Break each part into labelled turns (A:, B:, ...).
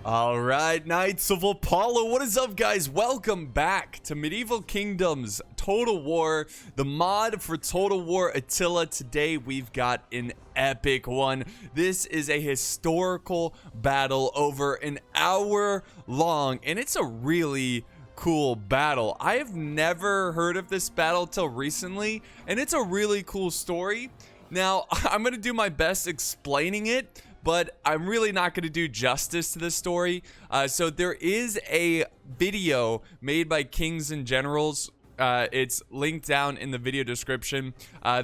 A: All right, Knights of Apollo, what is up, guys? Welcome back to Medieval Kingdoms Total War, the mod for Total War Attila. Today we've got an epic one. This is a historical battle over an hour long, and it's a really cool battle. I have never heard of this battle till recently, and it's a really cool story. Now, I'm going to do my best explaining it, but I'm really not going to do justice to this story. So there is a video made by Kings and Generals. It's linked down in the video description.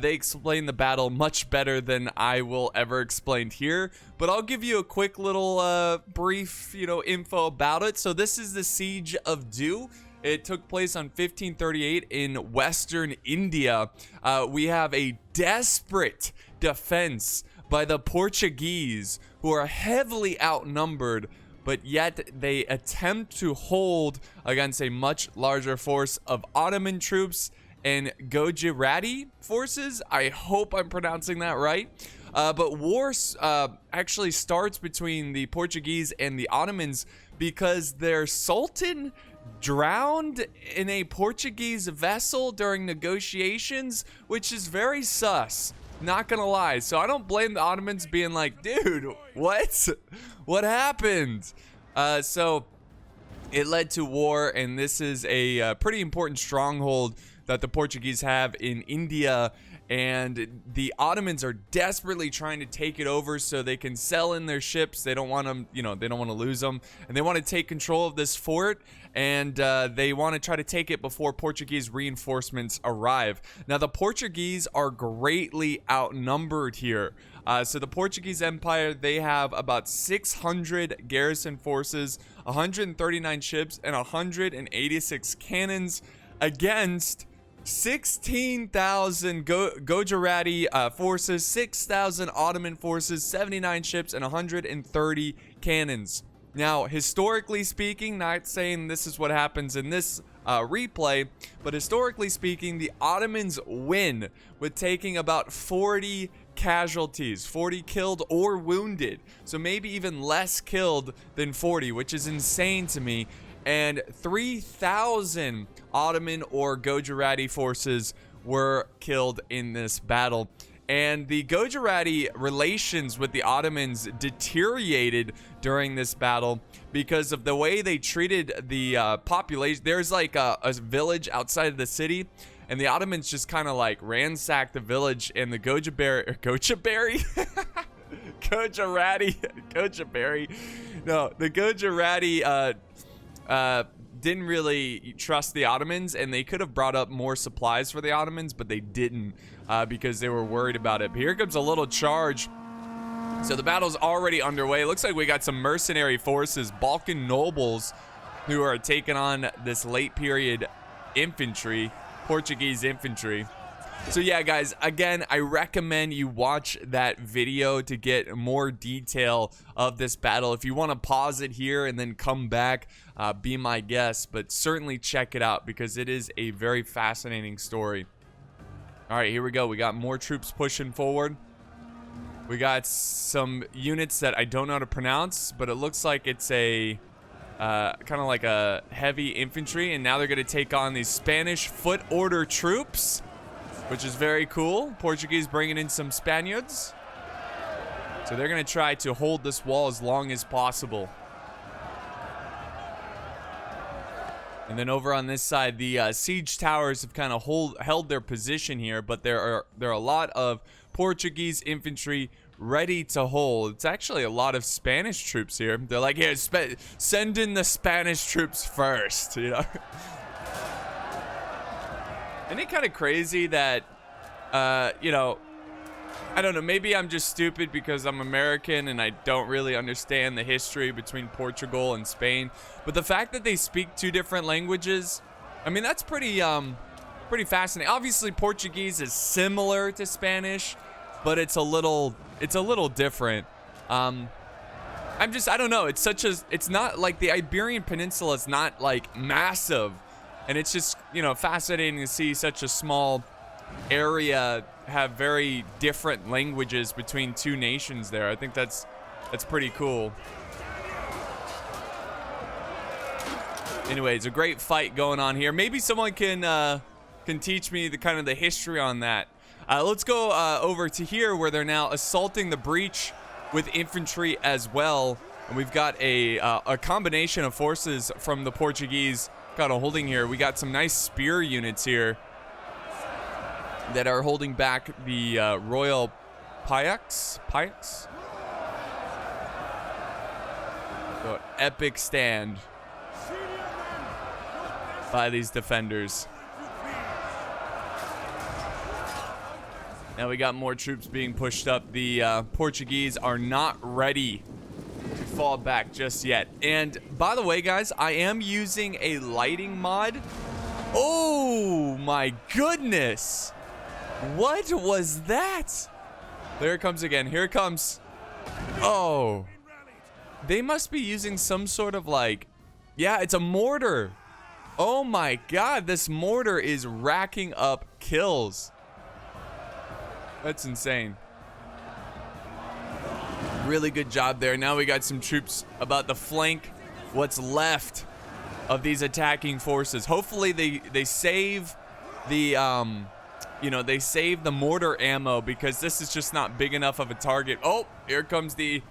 A: They explain the battle much better than I will ever explain here, but I'll give you a quick little brief, info about it. So this is the Siege of Diu. It took place on 1538 in Western India. We have a desperate defense by the Portuguese, who are heavily outnumbered, but yet they attempt to hold against a much larger force of Ottoman troops and Gujarati forces. I hope I'm pronouncing that right. But war actually starts between the Portuguese and the Ottomans because their Sultan drowned in a Portuguese vessel during negotiations, which is very sus. Not gonna lie. So I don't blame the Ottomans being like, dude, what happened? So it led to war, and this is a pretty important stronghold that the Portuguese have in India, and the Ottomans are desperately trying to take it over so they can sell in their ships. They don't want them, they don't want to lose them, and they want to take control of this fort, and they want to try to take it before Portuguese reinforcements arrive. Now, the Portuguese are greatly outnumbered here. So the Portuguese Empire, they have about 600 garrison forces, 139 ships, and 186 cannons against 16,000 Gujarati forces, 6,000 Ottoman forces, 79 ships, and 130 cannons. Now, historically speaking, not saying this is what happens in this replay, but historically speaking, the Ottomans win with taking about 40 casualties, 40 killed or wounded. So maybe even less killed than 40, which is insane to me. And 3,000 Ottoman or Gujarati forces were killed in this battle. And the Gujarati relations with the Ottomans deteriorated during this battle because of the way they treated the population. There's like a village outside of the city, and the Ottomans just kind of like ransacked the village, and the Gujarati didn't really trust the Ottomans, and they could have brought up more supplies for the Ottomans, but they didn't because they were worried about it. But here comes a little charge. So the battle's already underway. Looks like we got some mercenary forces, Balkan nobles, who are taking on this late period infantry, Portuguese infantry. So yeah, guys, again, I recommend you watch that video to get more detail of this battle. If you want to pause it here and then come back, be my guest, but certainly check it out because it is a very fascinating story. All right, here we go. We got more troops pushing forward. We got some units that I don't know how to pronounce, but it looks like it's a kind of like a heavy infantry, and now they're going to take on these Spanish foot order troops, which is very cool. Portuguese bringing in some Spaniards. So they're going to try to hold this wall as long as possible. And then over on this side, the siege towers have kind of held their position here, but there are a lot of Portuguese infantry ready to hold. It's actually a lot of Spanish troops here. They're like, here, send in the Spanish troops first, Isn't it kind of crazy that, I don't know, maybe I'm just stupid because I'm American and I don't really understand the history between Portugal and Spain, but the fact that they speak two different languages, I mean, that's pretty fascinating. Obviously, Portuguese is similar to Spanish, but it's a little different. I don't know, it's not like the Iberian Peninsula is not like massive, and it's just, fascinating to see such a small area have very different languages between two nations there. I think that's pretty cool. Anyways, a great fight going on here. Maybe someone can teach me the kind of the history on that. Let's go over to here where they're now assaulting the breach with infantry as well. And we've got a combination of forces from the Portuguese kind of holding here. We got some nice spear units here that are holding back the Royal Payaks. So epic stand by these defenders. Now we got more troops being pushed up. The Portuguese are not ready to fall back just yet. And by the way, guys, I am using a lighting mod. Oh my goodness. What was that? There it comes again. Here it comes. Oh. They must be using some sort of like, yeah, it's a mortar. Oh my god, this mortar is racking up kills. That's insane. Really good job there. Now we got some troops about to flank what's left of these attacking forces. Hopefully they save the they save the mortar ammo, because this is just not big enough of a target. Oh, here comes the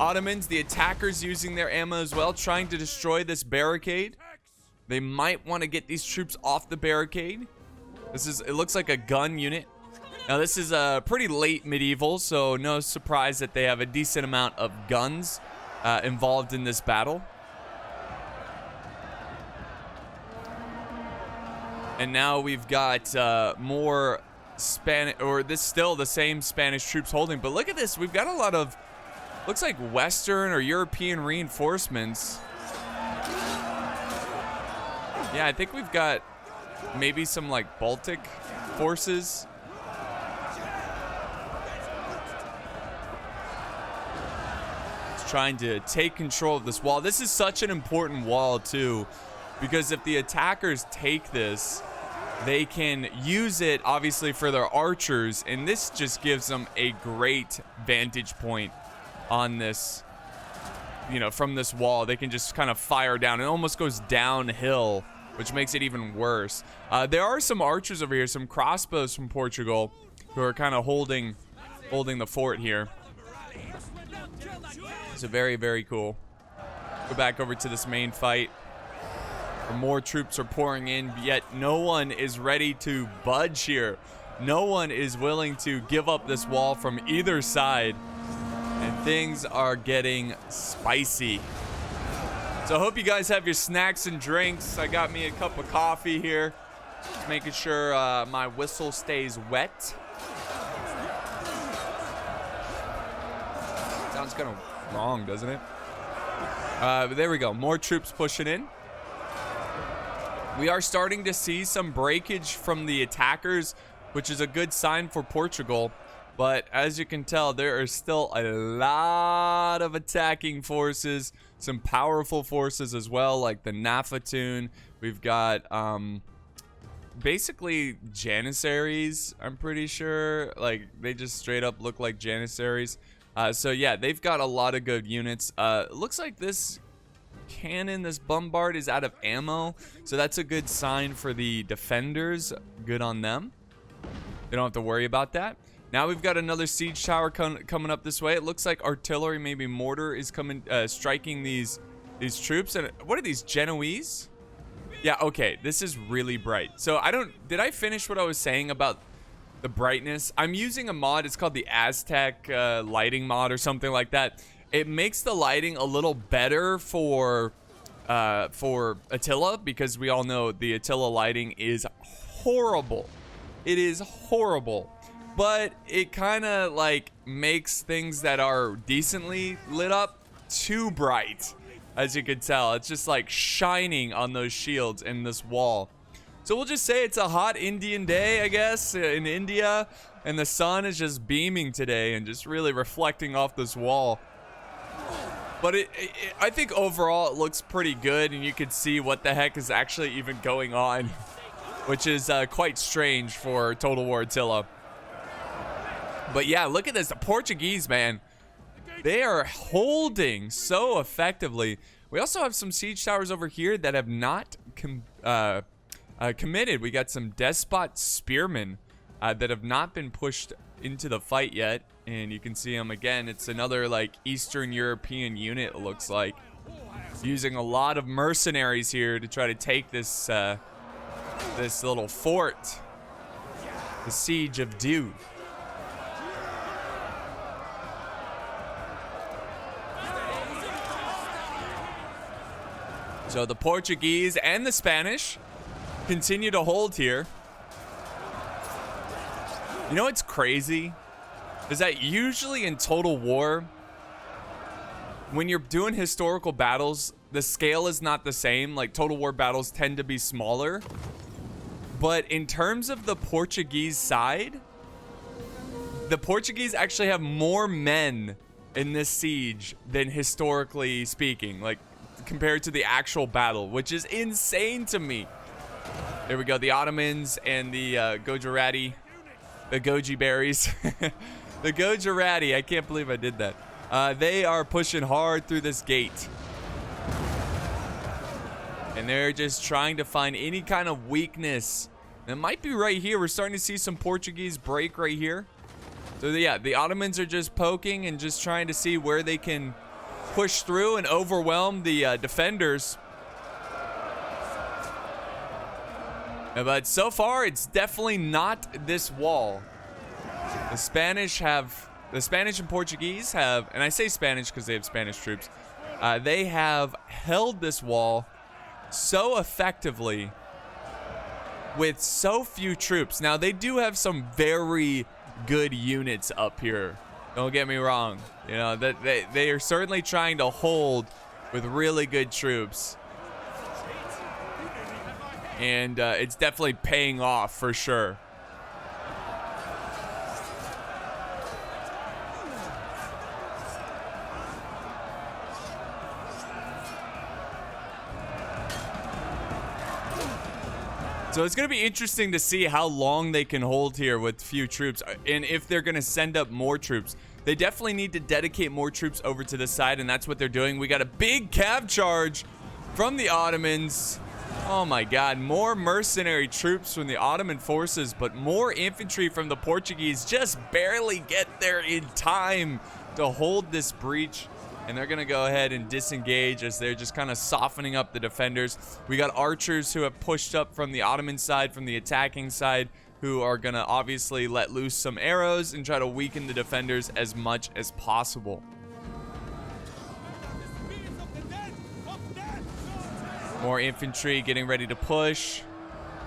A: Ottomans, the attackers using their ammo as well, trying to destroy this barricade. They might want to get these troops off the barricade. It looks like a gun unit. Now this is pretty late medieval, so no surprise that they have a decent amount of guns involved in this battle. And now we've got more Spanish, or this still the same Spanish troops holding. But look at this, we've got a lot of, looks like Western or European reinforcements. Yeah, I think we've got maybe some like Baltic forces. Trying to take control of this wall. This is such an important wall too, because if the attackers take this, they can use it obviously for their archers, and this just gives them a great vantage point on this, from this wall. They can just kind of fire down. It almost goes downhill, which makes it even worse. There are some archers over here, some crossbows from Portugal, who are kind of holding the fort here. So very, very cool. Go back over to this main fight. More troops are pouring in, yet no one is ready to budge here. No one is willing to give up this wall from either side. And things are getting spicy. So I hope you guys have your snacks and drinks. I got me a cup of coffee here. Just making sure my whistle stays wet. Sounds kind of wrong, doesn't it? But there we go. More troops pushing in. We are starting to see some breakage from the attackers, which is a good sign for Portugal. But as you can tell, there are still a lot of attacking forces, some powerful forces as well, like the Nafatoon. We've got basically Janissaries, I'm pretty sure. Like, they just straight up look like Janissaries. So yeah, they've got a lot of good units. Looks like this cannon, this bombard, is out of ammo, so that's a good sign for the defenders. Good on them. They don't have to worry about that. Now we've got another siege tower coming up this way. It looks like artillery, maybe mortar, is coming, striking these troops. And what are these, Genoese? Yeah, okay, this is really bright. So did I finish what I was saying about the brightness? I'm using a mod. It's called the Aztec lighting mod or something like that. It makes the lighting a little better for Attila, because we all know the Attila lighting is horrible. It is horrible, but it kind of like makes things that are decently lit up too bright. As you can tell, it's just like shining on those shields in this wall. So we'll just say it's a hot Indian day, I guess, in India, and the sun is just beaming today and just really reflecting off this wall. But I think overall it looks pretty good, and you can see what the heck is actually even going on, which is quite strange for Total War Attila. But yeah, look at this, the Portuguese, man. They are holding so effectively. We also have some siege towers over here that have not committed. We got some despot spearmen that have not been pushed into the fight yet. And you can see them again. It's another like Eastern European unit, it looks like. Using a lot of mercenaries here to try to take this this little fort. The Siege of Diu. So the Portuguese and the Spanish continue to hold here. You know what's crazy? Is that usually in Total War, when you're doing historical battles, the scale is not the same. Like, Total War battles tend to be smaller. But in terms of the Portuguese side, the Portuguese actually have more men in this siege than historically speaking. Like, compared to the actual battle, which is insane to me. There we go, the Ottomans and the Gujarati, the goji berries. The Gujarati, I can't believe I did that. They are pushing hard through this gate. And they're just trying to find any kind of weakness. And it might be right here. We're starting to see some Portuguese break right here. So yeah, the Ottomans are just poking and just trying to see where they can push through and overwhelm the defenders. But so far, it's definitely not this wall. The Spanish and Portuguese have, and I say Spanish because they have Spanish troops, they have held this wall so effectively with so few troops. Now, they do have some very good units up here. Don't get me wrong. You know, that they are certainly trying to hold with really good troops. And it's definitely paying off for sure. So it's going to be interesting to see how long they can hold here with few troops, and if they're going to send up more troops. They definitely need to dedicate more troops over to this side, and that's what they're doing. We got a big cav charge from the Ottomans. Oh my god, more mercenary troops from the Ottoman forces, but more infantry from the Portuguese just barely get there in time to hold this breach. And they're going to go ahead and disengage as they're just kind of softening up the defenders. We got archers who have pushed up from the Ottoman side, from the attacking side, who are going to obviously let loose some arrows and try to weaken the defenders as much as possible. More infantry getting ready to push.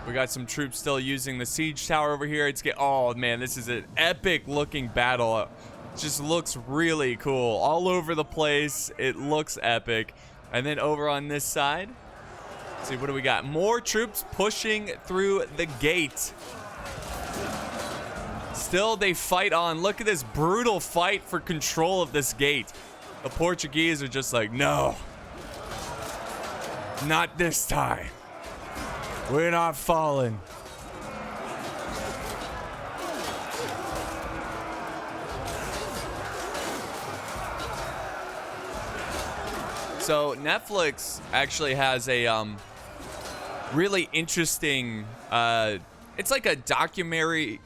A: We got some troops still using the siege tower over here. Oh man, this is an epic looking battle. Just looks really cool all over the place. It looks epic. And then over on this side, let's see, what do we got? More troops pushing through the gate. Still, they fight on. Look at this brutal fight for control of this gate. The Portuguese are just like, no, not this time. We're not falling. So Netflix actually has a really interesting, it's like a documentary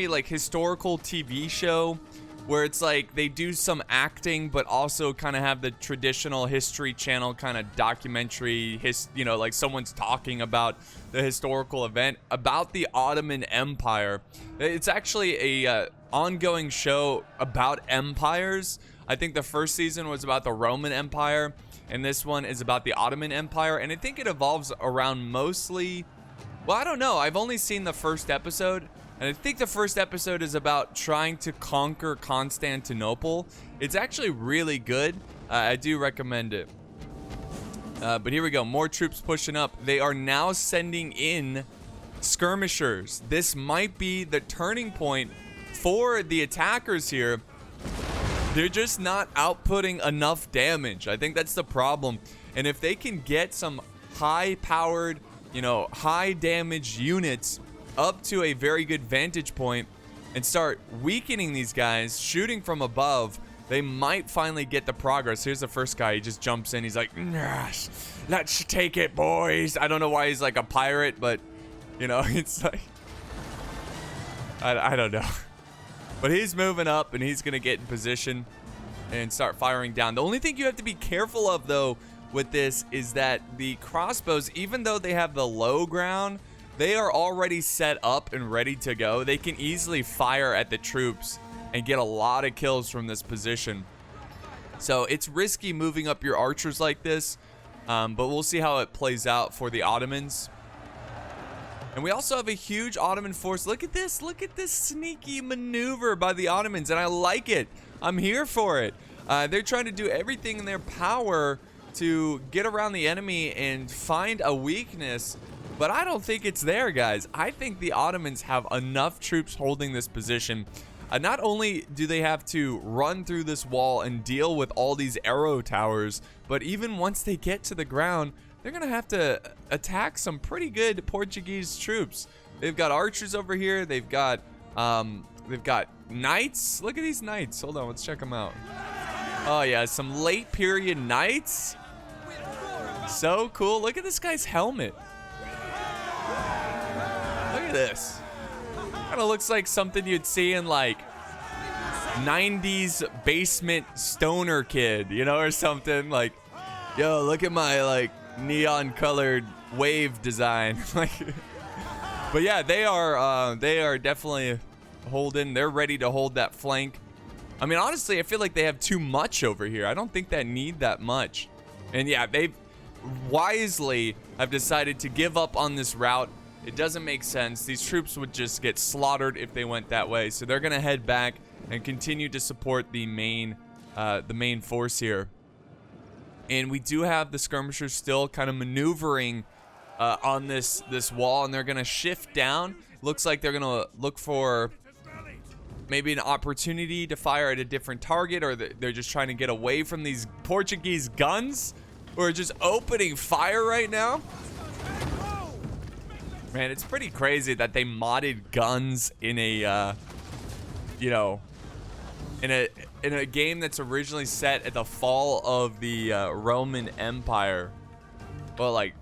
A: like historical TV show where it's like they do some acting but also kind of have the traditional History Channel kind of documentary, you know, like someone's talking about the historical event about the Ottoman Empire. It's actually a ongoing show about empires. I think the first season was about the Roman Empire, and this one is about the Ottoman Empire, and I think it evolves around mostly, well, I don't know. I've only seen the first episode, and I think the first episode is about trying to conquer Constantinople. It's actually really good. I do recommend it. But here we go. More troops pushing up. They are now sending in skirmishers. This might be the turning point for the attackers here. They're just not outputting enough damage. I think that's the problem. And if they can get some high-powered, you know, high-damage units up to a very good vantage point and start weakening these guys, shooting from above, they might finally get the progress. Here's the first guy. He just jumps in. He's like, yes, let's take it, boys. I don't know why he's like a pirate, but, you know, it's like, I don't know. But he's moving up, and he's going to get in position and start firing down. The only thing you have to be careful of, though, with this is that the crossbows, even though they have the low ground, they are already set up and ready to go. They can easily fire at the troops and get a lot of kills from this position. So it's risky moving up your archers like this, but we'll see how it plays out for the Ottomans. And we also have a huge Ottoman force. Look at this sneaky maneuver by the Ottomans, and I like it. I'm here for it. They're trying to do everything in their power to get around the enemy and find a weakness, but I don't think it's there, guys. I think the Ottomans have enough troops holding this position. Not only do they have to run through this wall and deal with all these arrow towers, but even once they get to the ground, they're gonna have to attack some pretty good Portuguese troops. They've got archers over here. They've got knights. Look at these knights. Hold on, let's check them out. Oh yeah, some late period knights. So cool. Look at this guy's helmet. Look at this. Kind of looks like something you'd see in like 90s basement stoner kid, you know, or something. Like, yo, look at my like neon colored wave design. Like, but yeah, they are definitely holding. They're ready to hold that flank. I mean, honestly, I feel like they have too much over here. I don't think they need that much. And yeah, they wisely have decided to give up on this route. It doesn't make sense. These troops would just get slaughtered if they went that way. So they're gonna head back and continue to support the main force here. And we do have the skirmishers still kind of maneuvering on this wall, and they're gonna shift down. Looks like they're gonna look for maybe an opportunity to fire at a different target, or they're just trying to get away from these Portuguese guns who are just opening fire right now. Man, it's pretty crazy that they modded guns in a, you know, in a game that's originally set at the fall of the Roman Empire. Well, like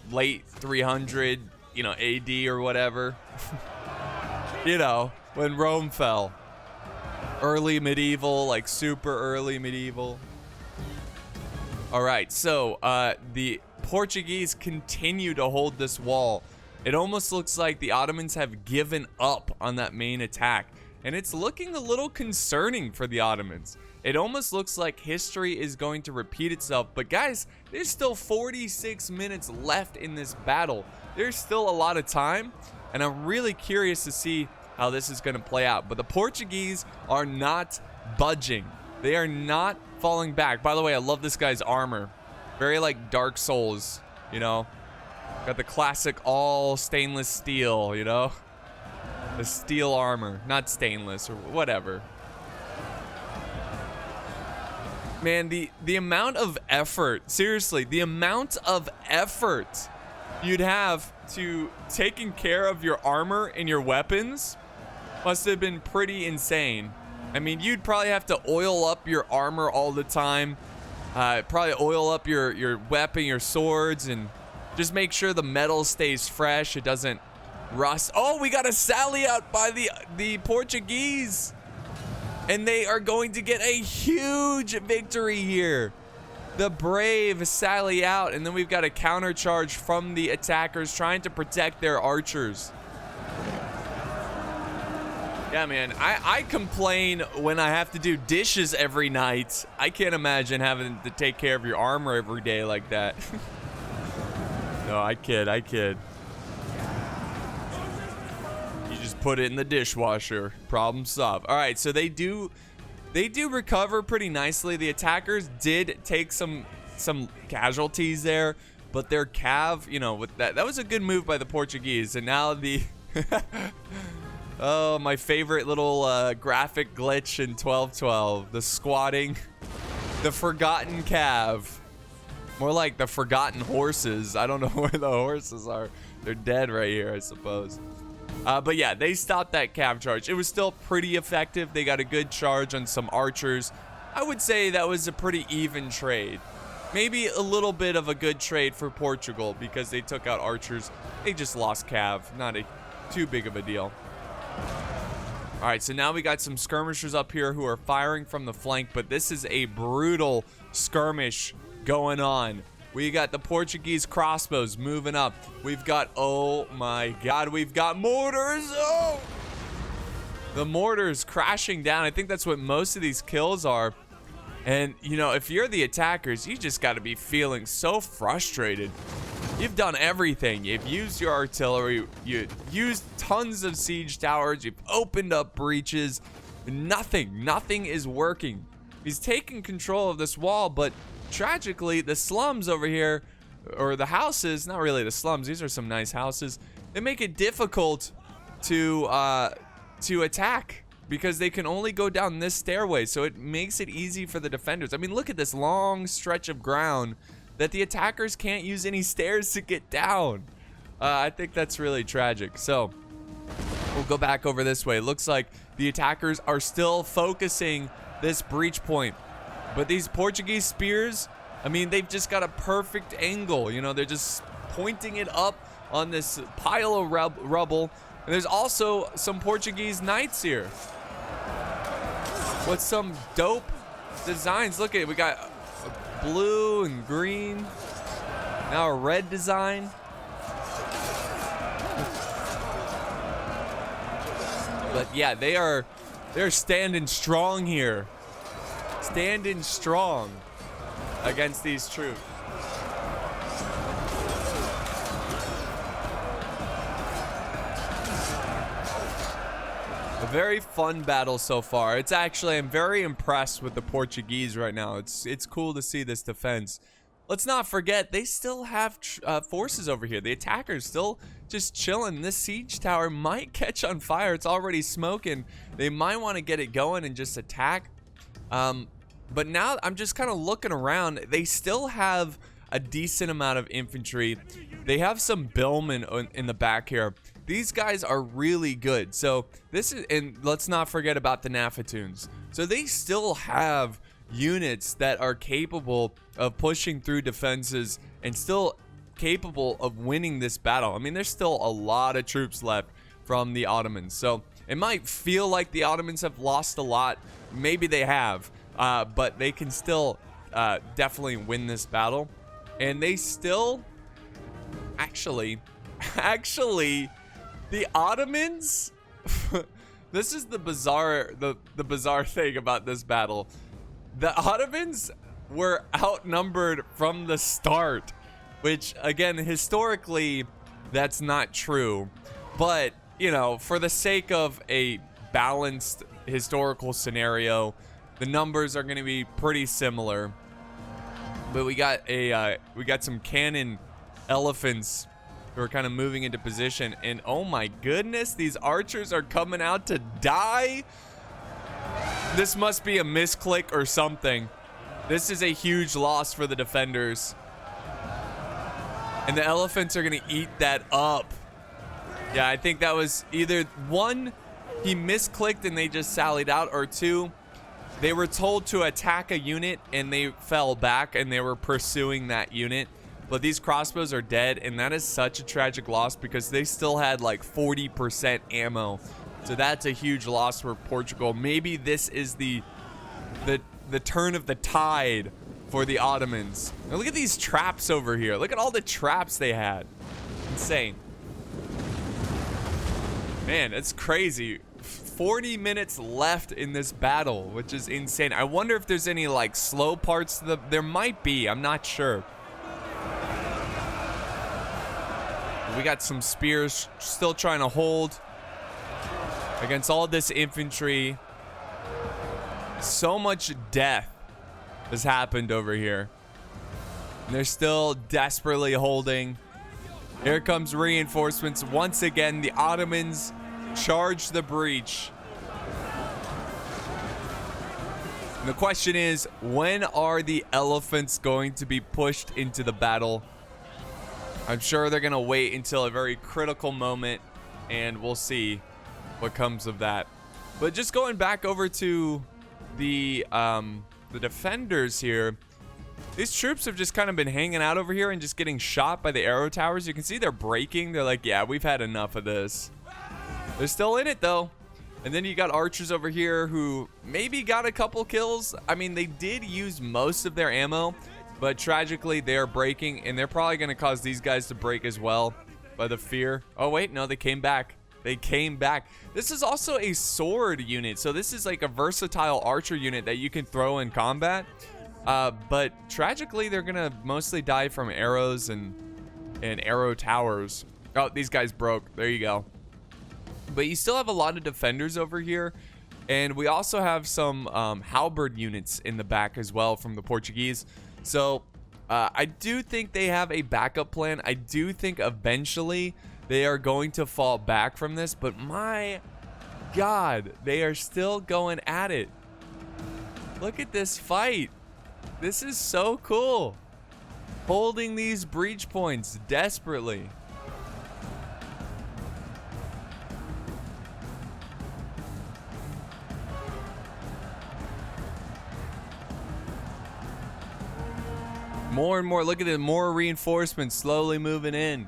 A: late 300, you know, AD or whatever. You know, when Rome fell. Early medieval, like super early medieval. All right, so the Portuguese continue to hold this wall. It almost looks like the Ottomans have given up on that main attack, and it's looking a little concerning for the Ottomans. It almost looks like history is going to repeat itself, but guys, there's still 46 minutes left in this battle. There's still a lot of time, and I'm really curious to see how this is going to play out. But the Portuguese are not budging. They are not falling back. By the way, I love this guy's armor. Very like Dark Souls, you know? Got the classic all stainless steel, you know? The steel armor, not stainless or whatever. Man, the amount of effort, seriously, the amount of effort you'd have to taking care of your armor and your weapons must have been pretty insane. I mean, you'd probably have to oil up your armor all the time. Probably oil up your weapon, your swords, and just make sure the metal stays fresh. It doesn't rust. Oh, we got a sally out by the Portuguese. And they are going to get a huge victory here. The brave sally out, and then we've got a counter charge from the attackers trying to protect their archers. Yeah, man, I complain when I have to do dishes every night. I can't imagine having to take care of your armor every day like that. No, I kid. You just put it in the dishwasher. Problem solved. All right, so they do recover pretty nicely. The attackers did take some casualties there, but their cav, you know, with that was a good move by the Portuguese. And now the oh, my favorite little graphic glitch in 1212, the squatting, the forgotten cav. More like the forgotten horses. I don't know where the horses are. They're dead right here, I suppose. But yeah, they stopped that cav charge. It was still pretty effective. They got a good charge on some archers. I would say that was a pretty even trade. Maybe a little bit of a good trade for Portugal because they took out archers. They just lost cav. Not too big of a deal. All right, so now we got some skirmishers up here who are firing from the flank, but this is a brutal skirmish going on. We got the Portuguese crossbows moving up. We've got, oh my God, we've got mortars. Oh! The mortars crashing down. I think that's what most of these kills are. And, you know, if you're the attackers, you just got to be feeling so frustrated. You've done everything. You've used your artillery. You've used tons of siege towers. You've opened up breaches. Nothing is working. He's taking control of this wall, but tragically, the slums over here, or the houses, not really the slums, these are some nice houses, they make it difficult to attack because they can only go down this stairway, so it makes it easy for the defenders. I mean, look at this long stretch of ground that the attackers can't use any stairs to get down. I think that's really tragic. So we'll go back over this way. Looks like the attackers are still focusing this breach point, but these Portuguese spears, I mean, they've just got a perfect angle. You know, they're just pointing it up on this pile of rubble. And there's also some Portuguese knights here with some dope designs. Look at it. We got blue and green. Now a red design. But yeah, they're standing strong here. Standing strong against these troops. A very fun battle so far. It's actually, I'm very impressed with the Portuguese right now. It's cool to see this defense. Let's not forget, they still have forces over here. The attackers still just chilling. This siege tower might catch on fire. It's already smoking. They might want to get it going and just attack. But now I'm just kind of looking around. They still have a decent amount of infantry. They have some billmen in the back here. These guys are really good. So this is, and let's not forget about the Nafatoons. So they still have units that are capable of pushing through defenses and still capable of winning this battle. I mean, there's still a lot of troops left from the Ottomans. So it might feel like the Ottomans have lost a lot. Maybe they have, but they can still definitely win this battle. And they still, actually, the Ottomans, this is the bizarre thing about this battle. The Ottomans were outnumbered from the start, which again, historically, that's not true. But, you know, for the sake of a balanced historical scenario, the numbers are going to be pretty similar. But we got some cannon elephants who are kind of moving into position, and oh my goodness, these archers are coming out to die. This must be a misclick or something. This is a huge loss for the defenders, and the elephants are gonna eat that up. Yeah, I think that was either one, he misclicked and they just sallied out, or two, they were told to attack a unit and they fell back and they were pursuing that unit. But these crossbows are dead, and that is such a tragic loss because they still had like 40% ammo. So that's a huge loss for Portugal. Maybe this is the turn of the tide for the Ottomans. Now look at these traps over here. Look at all the traps they had. Insane. Man, it's crazy. 40 minutes left in this battle, which is insane. I wonder if there's any like slow parts to there might be. I'm not sure. We got some spears still trying to hold against all this infantry. So much death has happened over here. And they're still desperately holding. Here comes reinforcements. Once again, the Ottomans charge the breach. And the question is, when are the elephants going to be pushed into the battle? I'm sure they're going to wait until a very critical moment, and we'll see what comes of that. But just going back over to the the defenders here, these troops have just kind of been hanging out over here and just getting shot by the arrow towers. You can see they're breaking. They're like, yeah, we've had enough of this. They're still in it, though. And then you got archers over here who maybe got a couple kills. I mean, they did use most of their ammo, but tragically, they're breaking, and they're probably going to cause these guys to break as well by the fear. Oh, wait, no, they came back. They came back. This is also a sword unit, so this is like a versatile archer unit that you can throw in combat. But tragically, they're gonna mostly die from arrows and arrow towers. Oh, these guys broke. There you go. But you still have a lot of defenders over here, and we also have some halberd units in the back as well from the Portuguese. So I do think they have a backup plan. I do think eventually they are going to fall back from this, but my God, they are still going at it. Look at this fight. This is so cool. Holding these breach points desperately. More and more, look at it, more reinforcements slowly moving in.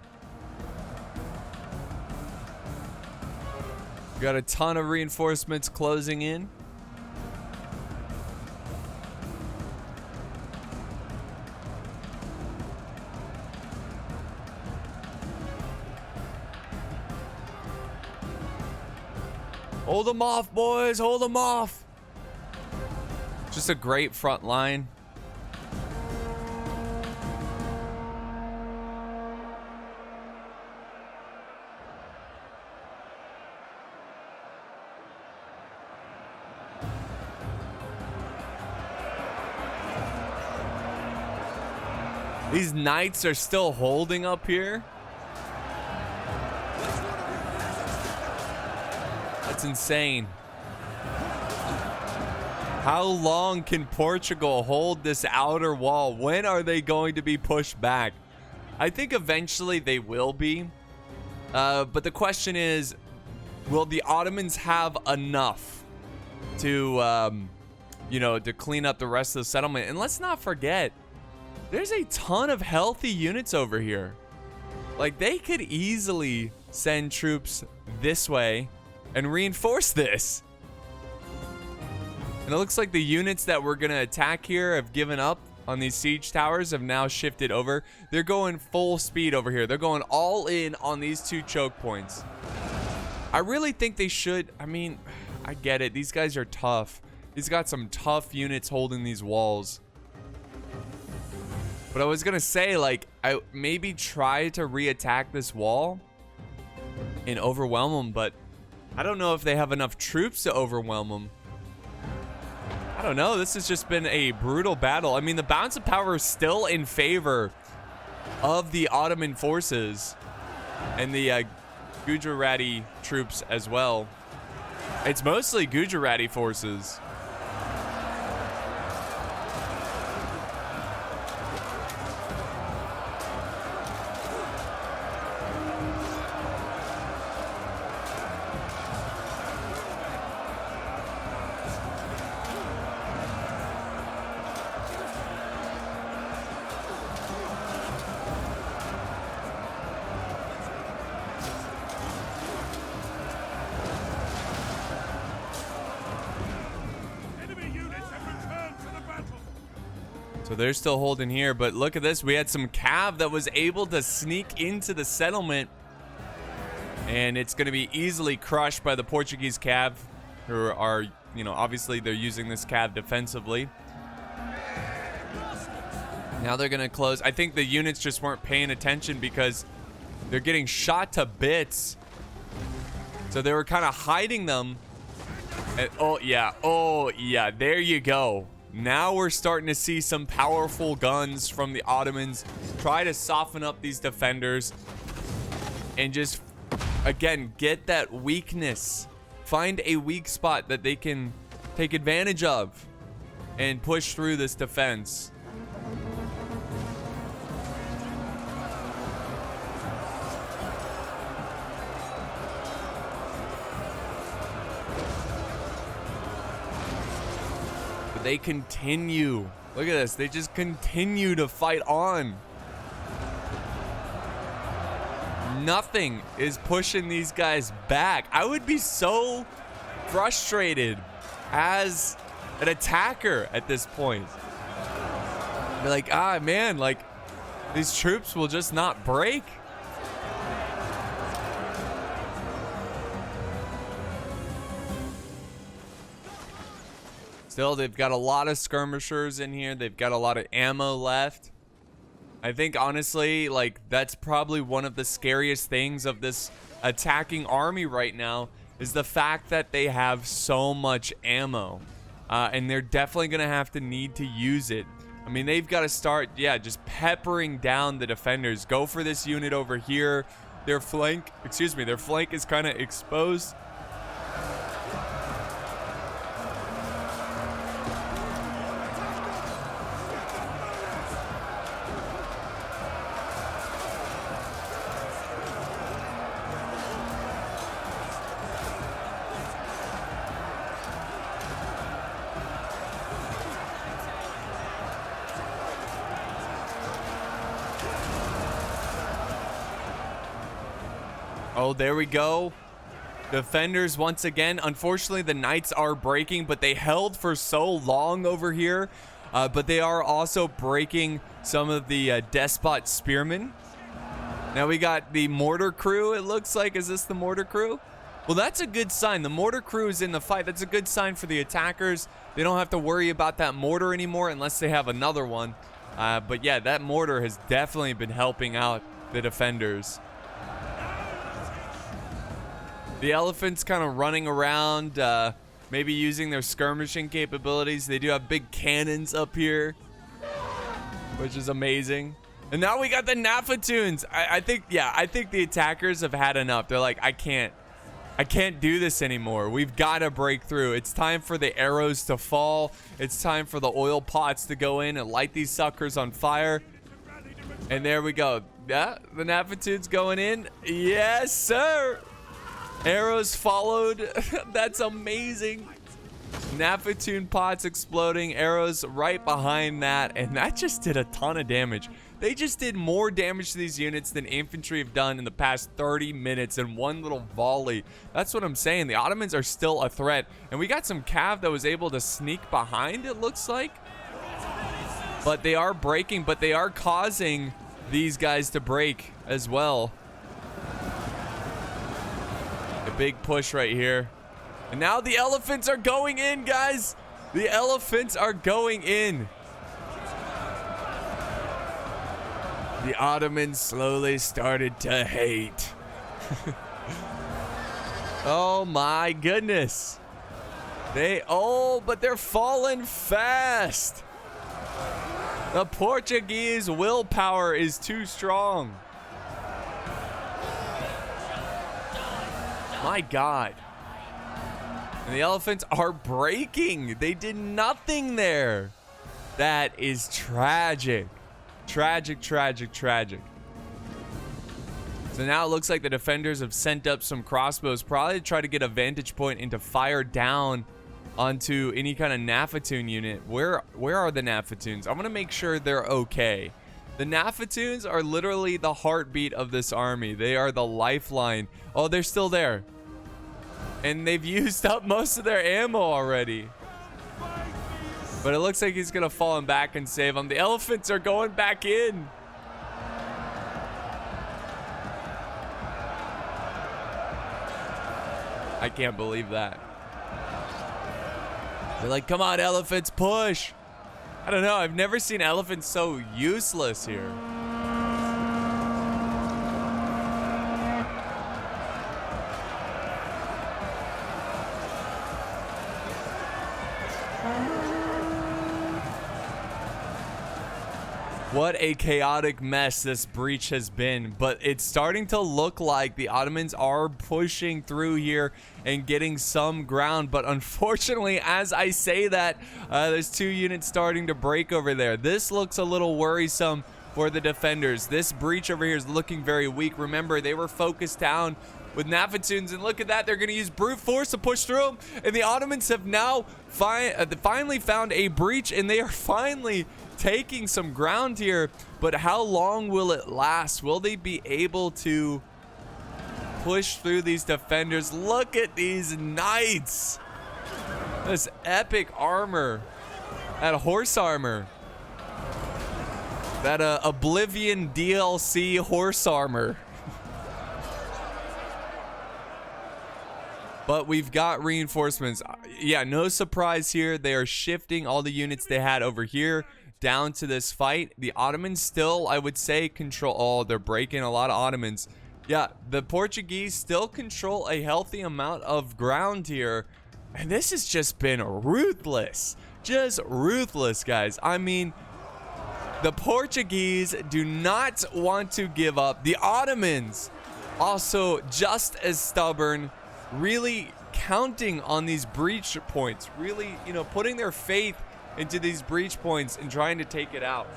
A: Got a ton of reinforcements closing in. Hold them off, boys. Hold them off. Just a great front line. These knights are still holding up here. That's insane. How long can Portugal hold this outer wall? When are they going to be pushed back? I think eventually they will be. But the question is, will the Ottomans have enough to, to clean up the rest of the settlement? And let's not forget, there's a ton of healthy units over here. Like, they could easily send troops this way and reinforce this. And it looks like the units that were going to attack here have given up on these siege towers, have now shifted over. They're going full speed over here. They're going all in on these two choke points. I really think they should. I mean, I get it. These guys are tough. He's got some tough units holding these walls. But I was going to say, like, I maybe try to re-attack this wall and overwhelm them, but I don't know if they have enough troops to overwhelm them. I don't know. This has just been a brutal battle. I mean, the balance of power is still in favor of the Ottoman forces and the Gujarati troops as well. It's mostly Gujarati forces. So they're still holding here, but look at this. We had some cav that was able to sneak into the settlement, and it's going to be easily crushed by the Portuguese cav, who are, obviously they're using this cav defensively. Now they're going to close. I think the units just weren't paying attention because they're getting shot to bits. So they were kind of hiding them. And, oh yeah, there you go. Now we're starting to see some powerful guns from the Ottomans try to soften up these defenders and just, again, get that weakness. Find a weak spot that they can take advantage of and push through this defense. they continue. Look at this. They just continue to fight on. Nothing is pushing these guys back. I would be so frustrated as an attacker at this point. Be like, ah, man, like, these troops will just not break. Still, they've got a lot of skirmishers in here. They've got a lot of ammo left. I think, honestly, like, that's probably one of the scariest things of this attacking army right now is the fact that they have so much ammo. And they're definitely going to have to need to use it. I mean, they've got to start, yeah, just peppering down the defenders. Go for this unit over here. Their flank is kind of exposed. Oh, there we go. Defenders once again. Unfortunately, the knights are breaking, but they held for so long over here. But they are also breaking some of the despot spearmen. Now we got the mortar crew, it looks like. Is this the mortar crew? Well, that's a good sign. The mortar crew is in the fight. That's a good sign for the attackers. They don't have to worry about that mortar anymore unless they have another one. But yeah, that mortar has definitely been helping out the defenders. The elephants kind of running around, maybe using their skirmishing capabilities. They do have big cannons up here, which is amazing. And now we got the Nafatoons. I think the attackers have had enough. They're like, I can't do this anymore. We've got to break through. It's time for the arrows to fall. It's time for the oil pots to go in and light these suckers on fire. And there we go. Yeah, the Nafatoons going in. Yes, sir. Arrows followed. That's amazing. Nafatoon pots exploding. Arrows right behind that. And that just did a ton of damage. They just did more damage to these units than infantry have done in the past 30 minutes in one little volley. That's what I'm saying. The Ottomans are still a threat. And we got some cav that was able to sneak behind, it looks like. But they are breaking, but they are causing these guys to break as well. A big push right here. And now the elephants are going in, guys. The elephants are going in. The Ottomans slowly started to hate. Oh my goodness. But they're falling fast. The Portuguese willpower is too strong. My God. And the elephants are breaking. They did nothing there. That is tragic. Tragic, tragic, tragic. So now it looks like the defenders have sent up some crossbows, probably to try to get a vantage point and to fire down onto any kind of Nafatoon unit. Where are the Nafatoons? I'm going to make sure they're okay. The Nafatoons are literally the heartbeat of this army. They are the lifeline. Oh, they're still there. And they've used up most of their ammo already. But it looks like he's going to fall back and save them. The elephants are going back in. I can't believe that. They're like, come on, elephants, push. I don't know. I've never seen elephants so useless here. What a chaotic mess this breach has been, but it's starting to look like the Ottomans are pushing through here and getting some ground. But unfortunately, as I say that, there's two units starting to break over there. This looks a little worrisome for the defenders. This breach over here is looking very weak. Remember, they were focused down with Nafatunes, and look at that, they're going to use brute force to push through them, and the Ottomans have now finally found a breach, and they are finally taking some ground here. But how long will it last? Will they be able to push through these defenders? Look at these knights, this epic armor, that horse armor, that Oblivion DLC horse armor. But we've got reinforcements. Yeah, no surprise here. They are shifting all the units they had over here down to this fight. The Ottomans still, I would say, control. Oh, they're breaking a lot of Ottomans. Yeah, the Portuguese still control a healthy amount of ground here. And this has just been ruthless. Just ruthless, guys. I mean, the Portuguese do not want to give up. The Ottomans also just as stubborn, really counting on these breach points, really, you know, putting their faith into these breach points and trying to take it out.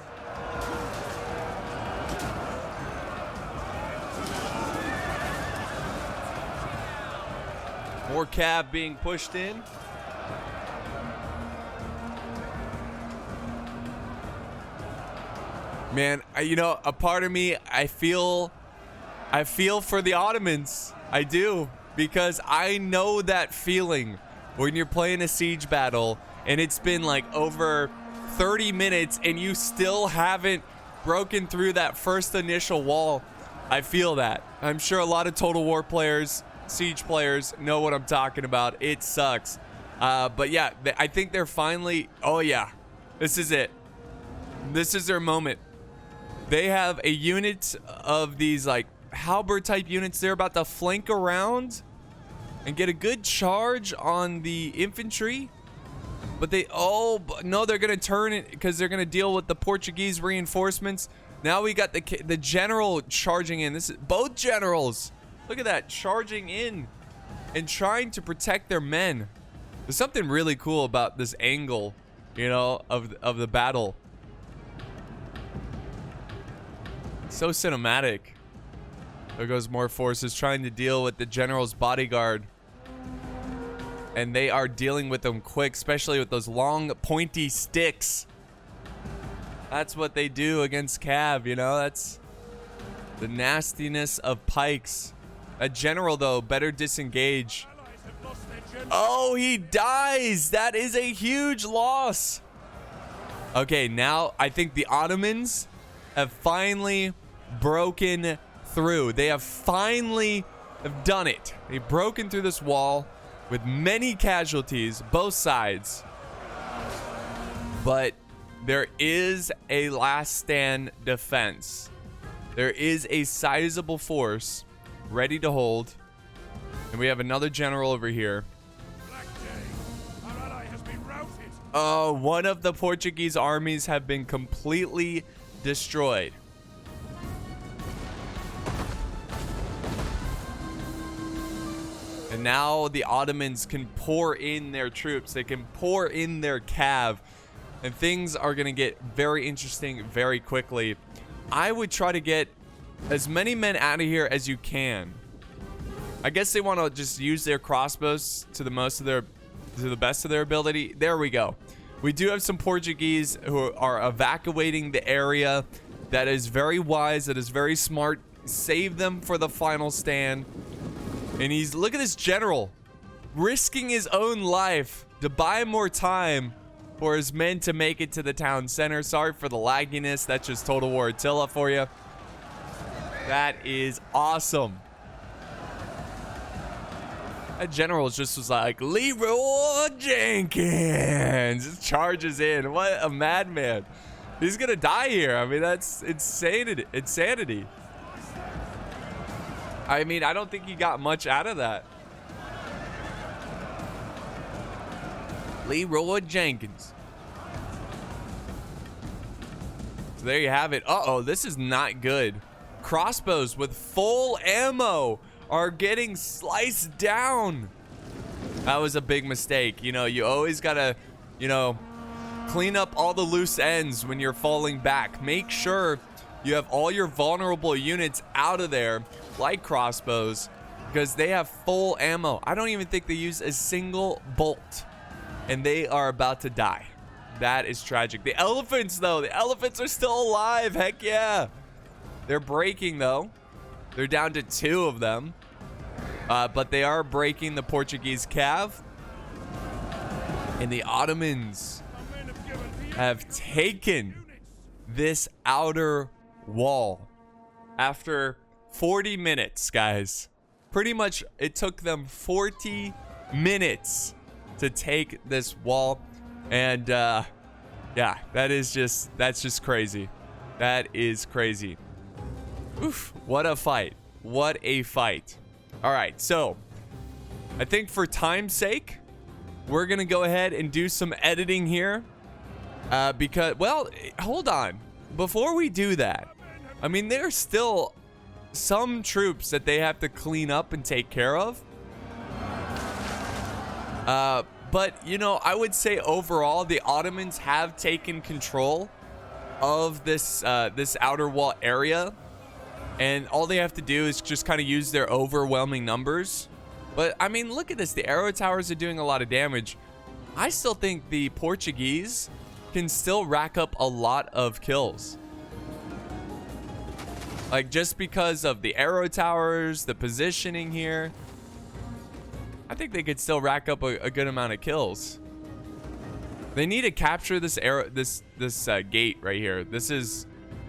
A: More cav being pushed in. Man, you know, a part of me, I feel for the Ottomans. I do, because I know that feeling when you're playing a siege battle and it's been like over 30 minutes and you still haven't broken through that first initial wall. I feel that. I'm sure a lot of Total War players, siege players, know what I'm talking about. It sucks. But yeah, I think they're finally, oh yeah, this is it. This is their moment. They have a unit of these like halberd type units. They're about to flank around and get a good charge on the infantry. But they, oh no, they're gonna turn it because they're gonna deal with the Portuguese reinforcements. Now we got the general charging in. This is both generals. Look at that, charging in and trying to protect their men. There's something really cool about this angle, you know, of the battle. So cinematic. There goes more forces trying to deal with the general's bodyguard. And they are dealing with them quick, especially with those long, pointy sticks. That's what they do against Cav, you know? That's the nastiness of pikes. A general, though, better disengage. Oh, he dies! That is a huge loss! Okay, now I think the Ottomans have finally broken through. They have finally done it. They've broken through this wall with many casualties, both sides. But there is a last stand defense. There is a sizable force ready to hold. And we have another general over here. Oh, one of the Portuguese armies have been completely destroyed. And now the Ottomans can pour in their troops. They can pour in their cav. And things are going to get very interesting very quickly. I would try to get as many men out of here as you can. I guess they want to just use their crossbows to the best of their ability. There we go. We do have some Portuguese who are evacuating the area. That is very wise. That is very smart. Save them for the final stand. And look at this general risking his own life to buy more time for his men to make it to the town center. Sorry for the lagginess. That's just Total War Attila for you. That is awesome. That general just was like, Leroy Jenkins just charges in. What a madman. He's gonna die here. I mean, that's insanity. I mean, I don't think he got much out of that. Leroy Jenkins. So there you have it. Uh-oh, this is not good. Crossbows with full ammo are getting sliced down. That was a big mistake. You know, you always gotta, you know, clean up all the loose ends when you're falling back. Make sure you have all your vulnerable units out of there, like crossbows, because they have full ammo. I don't even think they use a single bolt, and they are about to die. That is tragic. The elephants, though, the elephants are still alive. Heck yeah. They're breaking, though. They're down to 2 of them, but they are breaking the Portuguese cav. And the Ottomans have taken this outer wall after 40 minutes, guys. Pretty much it took them 40 minutes to take this wall. And yeah, that's just crazy. That is crazy. Oof, what a fight. What a fight. All right, so I think for time's sake, we're gonna go ahead and do some editing here, because, well, hold on. Before we do that, I mean, there's still some troops that they have to clean up and take care of. But, you know, I would say overall, the Ottomans have taken control of this outer wall area, and all they have to do is just kind of use their overwhelming numbers. But, I mean, look at this. The arrow towers are doing a lot of damage. I still think the Portuguese can still rack up a lot of kills. Like, just because of the arrow towers, the positioning here, I think they could still rack up a good amount of kills. They need to capture this gate right here. This is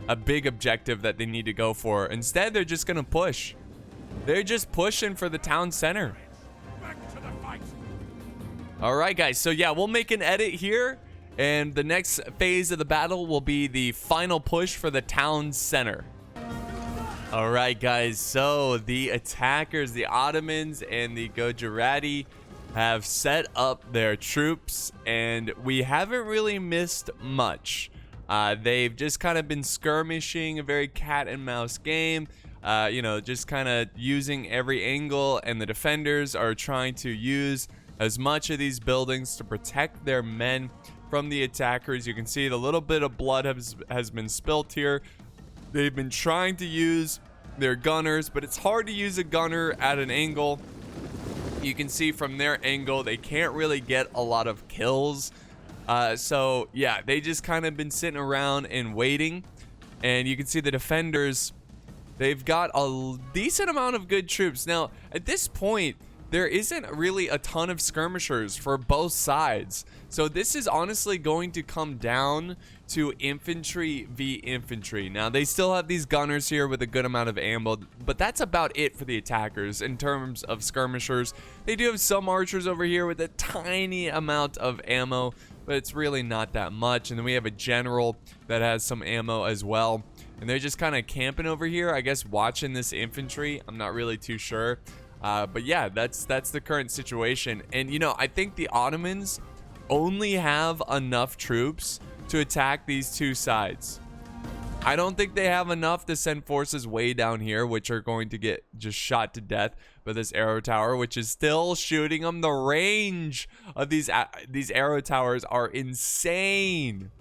A: a big objective that they need to go for. Instead, they're just gonna push. They're just pushing for the town center. All right, guys. So yeah, we'll make an edit here, and the next phase of the battle will be the final push for the town center. All right, guys. So the attackers, the Ottomans and the Gujarati, have set up their troops, and we haven't really missed much. They've just kind of been skirmishing, a very cat and mouse game. You know, just kind of using every angle, and the defenders are trying to use as much of these buildings to protect their men from the attackers. You can see the little bit of blood has been spilt here. They've been trying to use their gunners, but it's hard to use a gunner at an angle. You can see from their angle, they can't really get a lot of kills. So yeah, they just kind of been sitting around and waiting. And you can see the defenders, they've got a decent amount of good troops. Now, at this point, there isn't really a ton of skirmishers for both sides. So this is honestly going to come down to infantry v infantry. Now, they still have these gunners here with a good amount of ammo, but that's about it for the attackers in terms of skirmishers. They do have some archers over here with a tiny amount of ammo, but it's really not that much. And then we have a general that has some ammo as well. And they're just kind of camping over here, I guess, watching this infantry. I'm not really too sure. But yeah, that's the current situation. And, you know, I think the Ottomans only have enough troops to attack these two sides. I don't think they have enough to send forces way down here, which are going to get just shot to death by this arrow tower, which is still shooting them. The range of these arrow towers are insane.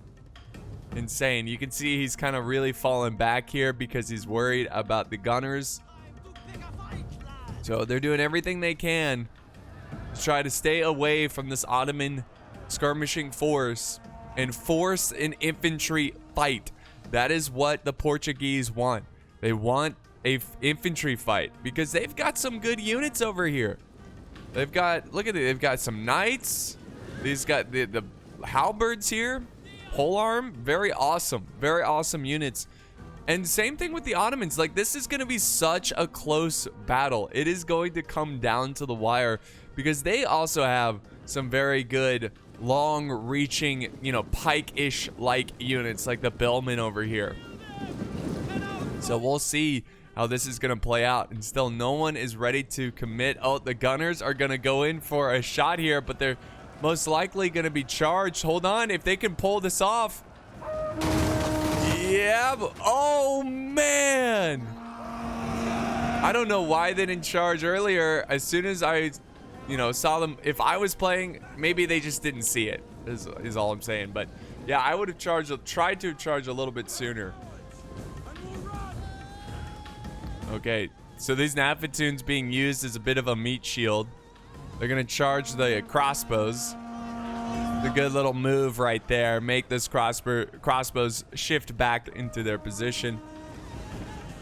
A: Insane. You can see he's kind of really falling back here because he's worried about the gunners. So they're doing everything they can to try to stay away from this Ottoman skirmishing force and force an infantry fight. That is what the Portuguese want. They want a infantry fight because they've got some good units over here. They've got, look at it, they've got some knights. These got the halberds here, polearm, very awesome units. And same thing with the Ottomans. Like, this is going to be such a close battle. It is going to come down to the wire because they also have some very good long-reaching, you know, pike-ish like units like the billmen over here. So we'll see how this is going to play out. And still no one is ready to commit. Oh, the gunners are going to go in for a shot here, but they're most likely going to be charged. Hold on, if they can pull this off. Yeah, oh man, I don't know why they didn't charge earlier. As soon as I, you know, saw them, if I was playing, maybe they just didn't see it, is all I'm saying. But yeah, I would have tried to charge a little bit sooner. Okay, So these Nafatoons being used as a bit of a meat shield. They're gonna charge the crossbows. The good little move right there. Make this crossbows shift back into their position.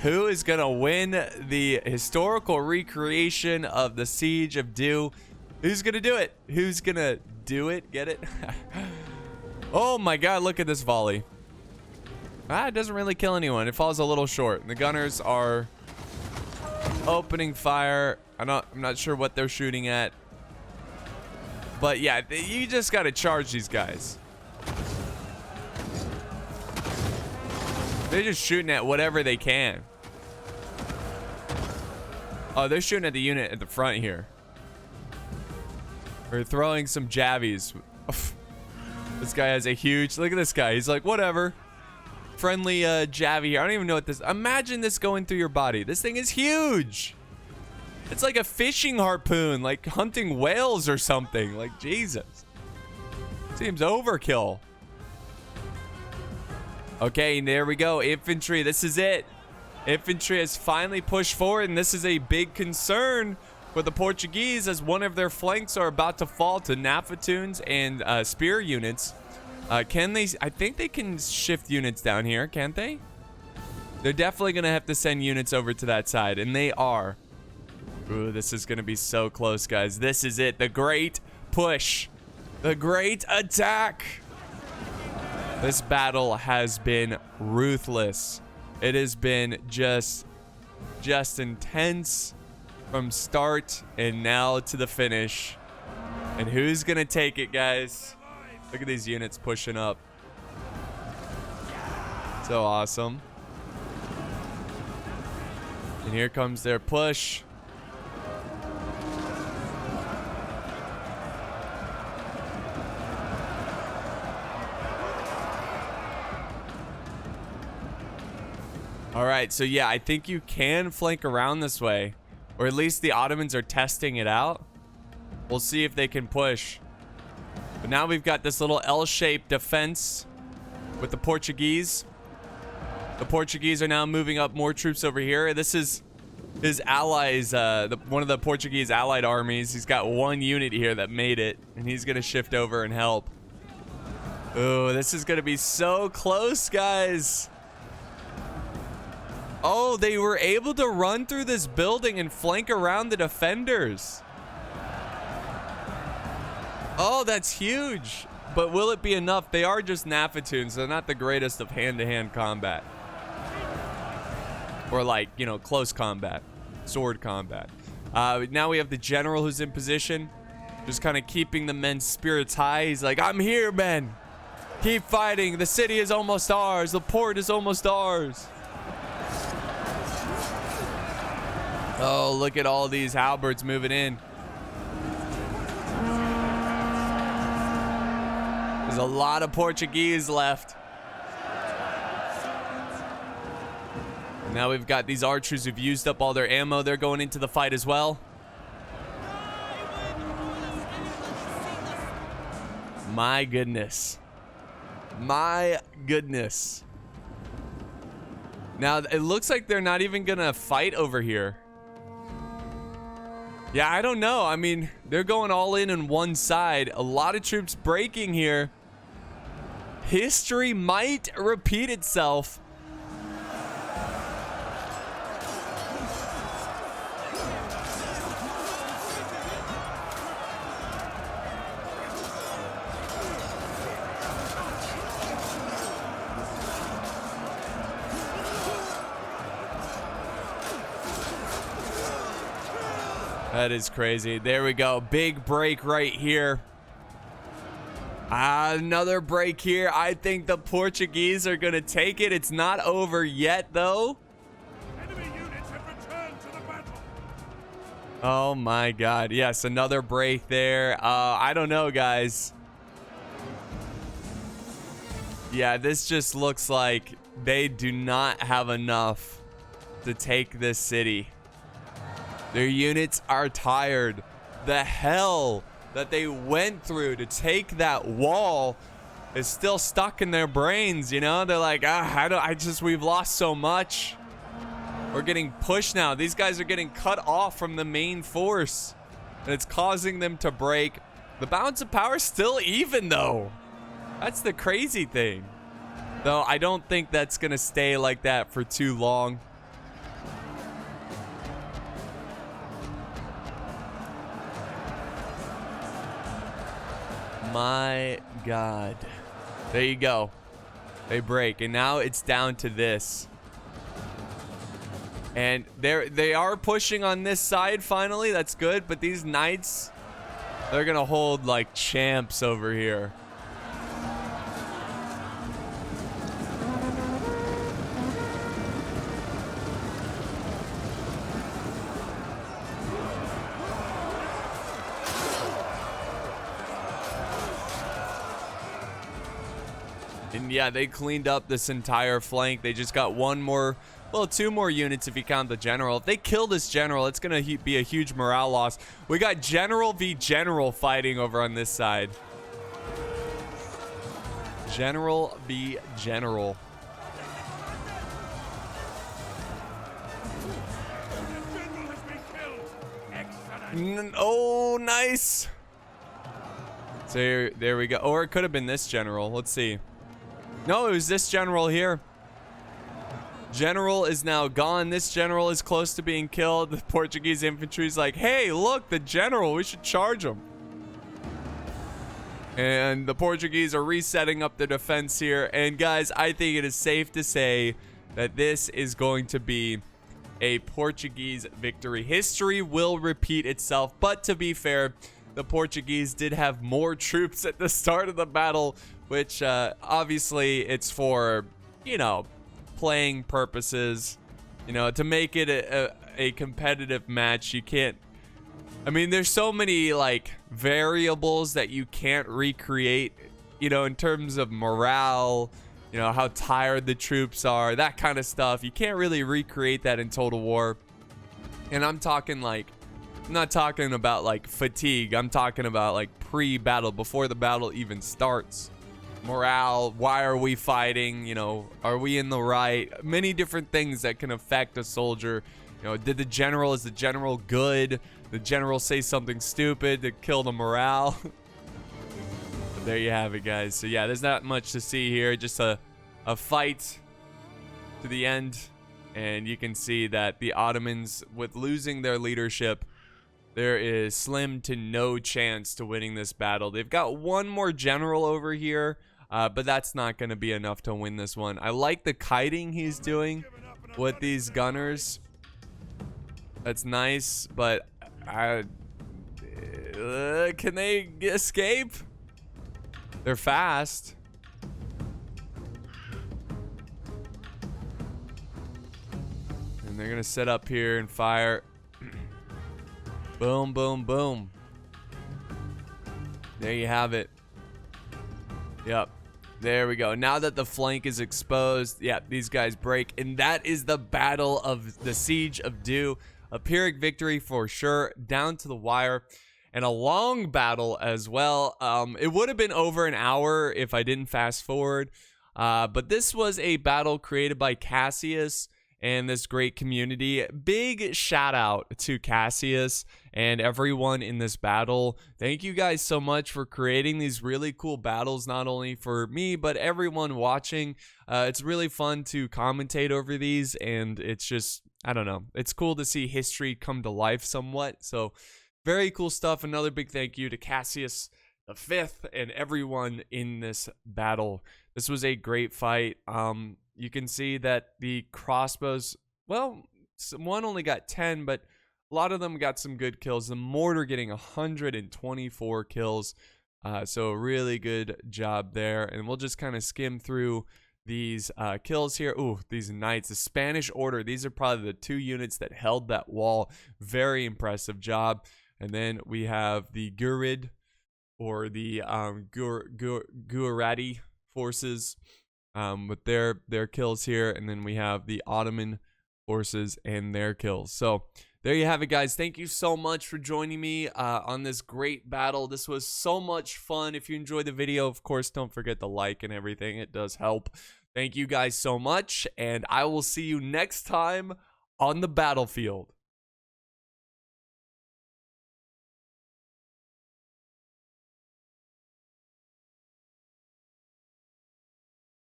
A: Who is gonna win the historical recreation of the Siege of Diu? Who's gonna do it? Who's gonna do it? Get it? Oh my god, look at this volley. It doesn't really kill anyone. It falls a little short. The gunners are opening fire. I'm not sure what they're shooting at. But yeah, you just gotta charge these guys. They're just shooting at whatever they can. Oh, they're shooting at the unit at the front here. They're throwing some javies. This guy has a huge... Look at this guy. He's like, whatever. Friendly javy here. I don't even know what this... Imagine this going through your body. This thing is huge. It's like a fishing harpoon. Like hunting whales or something. Like, Jesus. Seems overkill. Okay, there we go. Infantry. This is it. Infantry has finally pushed forward, and this is a big concern for the Portuguese as one of their flanks are about to fall to Nafatoons and spear units. Can they? I think they can shift units down here, can't they? They're definitely going to have to send units over to that side, and they are. Ooh, this is going to be so close, guys. This is it. The great push. The great attack. This battle has been ruthless. It has been just intense from start and now to the finish. And who's gonna take it, guys? Look at these units pushing up. So awesome. And here comes their push. All right, so yeah, I think you can flank around this way, or at least the Ottomans are testing it out. We'll see if they can push. But now we've got this little L-shaped defense with the Portuguese. The Portuguese are now moving up more troops over here. This is his allies, one of the Portuguese allied armies. He's got one unit here that made it, and he's gonna shift over and help. Oh, this is gonna be so close, guys. Oh, they were able to run through this building and flank around the defenders. Oh, that's huge. But will it be enough? They are just Nafatoons. They're not the greatest of hand-to-hand combat. Or like, you know, close combat. Sword combat. Now we have the general who's in position. Just kind of keeping the men's spirits high. He's like, I'm here, men. Keep fighting. The city is almost ours. The port is almost ours. Oh, look at all these halberds moving in. There's a lot of Portuguese left. Now we've got these archers who've used up all their ammo. They're going into the fight as well. My goodness. My goodness. Now, it looks like they're not even gonna fight over here. Yeah, I don't know. I mean, they're going all in on one side. A lot of troops breaking here. History might repeat itself. That is crazy. There we go. Big break right here. Another break here. I think the Portuguese are going to take it. It's not over yet, though.
B: Enemy units have returned to the battle.
A: Oh, my God. Yes, another break there. I don't know, guys. Yeah, this just looks like they do not have enough to take this city. Their units are tired. The hell that they went through to take that wall is still stuck in their brains, you know? They're like, we've lost so much. We're getting pushed now. These guys are getting cut off from the main force, and it's causing them to break. The balance of power is still even, though. That's the crazy thing. Though I don't think that's going to stay like that for too long. My God. There you go. They break, and now it's down to this. And they are pushing on this side finally. That's good, but these knights, they're gonna hold like champs over here. And yeah, they cleaned up this entire flank. They just got one more, well, two more units if you count the general. If they kill this general, it's going to be a huge morale loss. We got general v general fighting over on this side. General v general. Oh, nice. So there we go. Or it could have been this general. Let's see. No, it was this general here. General is now gone. This general is close to being killed. The Portuguese infantry is like, hey, look, the general. We should charge him. And the Portuguese are resetting up the defense here. And guys, I think it is safe to say that this is going to be a Portuguese victory. History will repeat itself. But to be fair, the Portuguese did have more troops at the start of the battle, which obviously it's for, you know, playing purposes, you know, to make it a competitive match. You can't, I mean, there's so many like variables that you can't recreate, you know, in terms of morale, you know, how tired the troops are, that kind of stuff. You can't really recreate that in Total War. And I'm talking like, I'm not talking about like fatigue. I'm talking about like pre-battle, before the battle even starts. Morale, why are we fighting, you know, are we in the right? Many different things that can affect a soldier. You know, is the general good? The general say something stupid to kill the morale? But there you have it, guys. So yeah, there's not much to see here. Just a fight to the end. And you can see that the Ottomans, with losing their leadership, there is slim to no chance to winning this battle. They've got one more general over here, but that's not going to be enough to win this one. I like the kiting he's doing with these gunners. That's nice, but can they escape? They're fast. And they're going to set up here and fire. Boom, boom, boom. There you have it. Yep. There we go. Now that the flank is exposed, yeah, these guys break. And that is the battle of the Siege of Diu. A Pyrrhic victory for sure, down to the wire. And a long battle as well. It would have been over an hour if I didn't fast forward. But this was a battle created by Cassius and this great community. Big shout out to Cassius and everyone in this battle. Thank you guys so much for creating these really cool battles, not only for me, but everyone watching. It's really fun to commentate over these, and it's just, I don't know, it's cool to see history come to life somewhat. So very cool stuff. Another big thank you to Cassius the Fifth and everyone in this battle. This was a great fight. You can see that the crossbows, well, one only got 10, but a lot of them got some good kills. The mortar getting 124 kills. So a really good job there. And we'll just kind of skim through these kills here. Ooh, these knights, the Spanish Order. These are probably the two units that held that wall. Very impressive job. And then we have the Gurid, or the Gujarati forces with their kills here. And then we have the Ottoman forces and their kills. So there you have it, guys. Thank you so much for joining me on this great battle. This was so much fun. If you enjoyed the video, of course, don't forget to like and everything. It does help. Thank you guys so much, and I will see you next time on the battlefield.